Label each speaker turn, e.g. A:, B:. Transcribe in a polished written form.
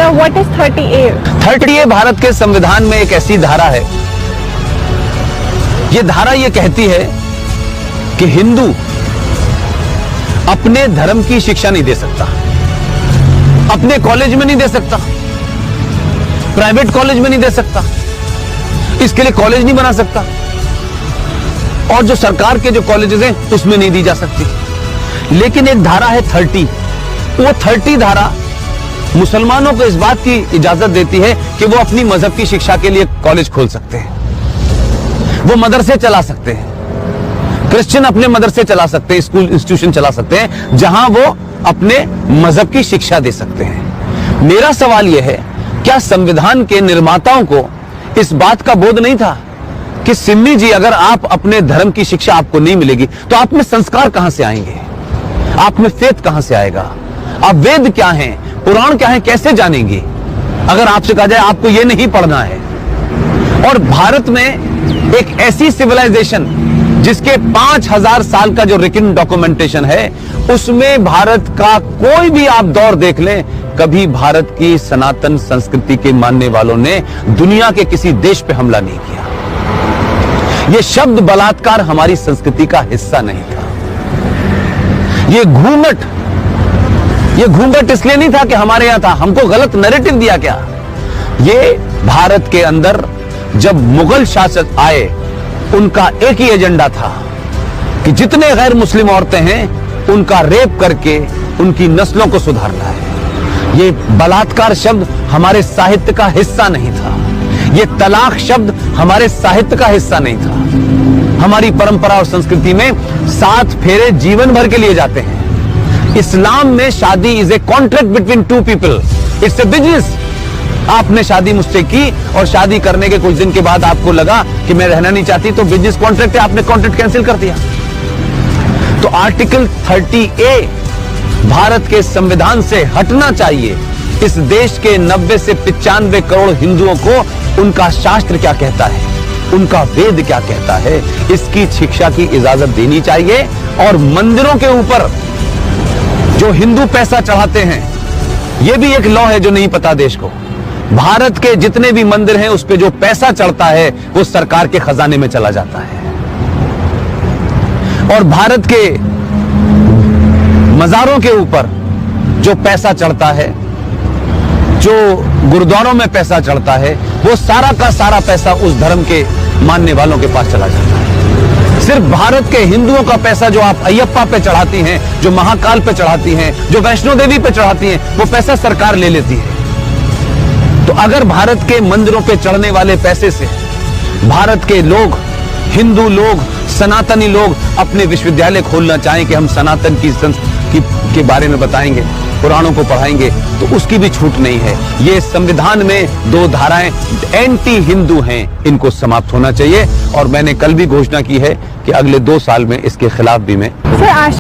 A: Sir, what is 30A?
B: 30A Bharat के संविधान में एक ऐसी धारा है, ये धारा ये कहती है कि हिंदू अपने धर्म की शिक्षा नहीं दे सकता, अपने कॉलेज में नहीं दे सकता, प्राइवेट कॉलेज में नहीं दे सकता, इसके लिए कॉलेज नहीं बना सकता, और जो सरकार के जो कॉलेजेस हैं उसमें नहीं दी जा सकती। लेकिन एक धारा है 30, वो 30 धारा मुसलमानों को इस बात की इजाजत देती है कि वो अपनी मजहब की शिक्षा के लिए कॉलेज खोल सकते हैं, वो मदरसे चला सकते हैं, क्रिश्चियन अपने मदरसे चला सकते हैं, स्कूल इंस्टीट्यूशन चला सकते हैं, जहां वो अपने मजहब की शिक्षा दे सकते हैं। मेरा सवाल यह है, क्या संविधान के निर्माताओं को इस बात का बोध नहीं था कि सिम्मी जी, अगर आप अपने धर्म की शिक्षा आपको नहीं मिलेगी तो आप में संस्कार कहां से आएंगे, आप में फेथ कहां से आएगा, आप वेद क्या हैं, पुराण क्या है, कैसे जानेंगे अगर आपसे कहा जाए आपको यह नहीं पढ़ना है। और भारत में एक ऐसी सिविलाइजेशन जिसके 5000 साल का जो रिटन डॉक्यूमेंटेशन है, उसमें भारत का कोई भी आप दौर देख लें, कभी भारत की सनातन संस्कृति के मानने वालों ने दुनिया के किसी देश पे हमला नहीं किया। यह शब्द बलात्कार हमारी संस्कृति का हिस्सा नहीं था। ये घूंघट इसलिए नहीं था कि हमारे यहां था, हमको गलत नैरेटिव दिया क्या। ये भारत के अंदर जब मुगल शासक आए, उनका एक ही एजेंडा था कि जितने गैर मुस्लिम औरतें हैं उनका रेप करके उनकी नस्लों को सुधारना है। ये बलात्कार शब्द हमारे साहित्य का हिस्सा नहीं था, ये तलाक शब्द हमारे साहित्य का हिस्सा नहीं था। हमारी परंपरा और संस्कृति में 7 फेरे जीवन भर के लिए जाते हैं। इस्लाम में शादी is a contract between 2 people, it's a business. आपने शादी मुझसे की और शादी करने के कुछ दिन के बाद आपको लगा कि मैं रहना नहीं चाहती, तो बिजनेस कॉन्ट्रैक्ट है, आपने कॉन्ट्रैक्ट कैंसिल कर दिया। तो आर्टिकल 30A भारत के संविधान से हटना चाहिए। इस देश के 90 से 95 करोड़ हिंदुओं को उनका शास्त्र क्या कहता है, उनका वेद क्या कहता है, इसकी शिक्षा की इजाजत देनी चाहिए। और मंदिरों के ऊपर जो हिंदू पैसा चढ़ाते हैं, यह भी एक लॉ है जो नहीं पता देश को। भारत के जितने भी मंदिर हैं उस पे जो पैसा चढ़ता है वो सरकार के खजाने में चला जाता है। और भारत के मजारों के ऊपर जो पैसा चढ़ता है, जो गुरुद्वारों में पैसा चढ़ता है, वो सारा का सारा पैसा उस धर्म के मानने वालों के पास चला जाता है। सिर्फ भारत के हिंदुओं का पैसा जो आप अयप्पा पे चढ़ाती हैं, जो महाकाल पे चढ़ाती हैं, जो वैष्णो देवी पे चढ़ाती हैं, वो पैसा सरकार ले लेती है। तो अगर भारत के मंदिरों पे चढ़ने वाले पैसे से भारत के लोग, हिंदू लोग, सनातनी लोग अपने विश्वविद्यालय खोलना चाहें कि हम सनातन के बारे में बताएंगे, पुराणों को पढ़ाएंगे, तो उसकी भी छूट नहीं है। ये संविधान में 2 धाराएं एंटी हिंदू हैं, इनको समाप्त होना चाहिए। और मैंने कल भी घोषणा की है कि अगले 2 साल में इसके खिलाफ भी मैं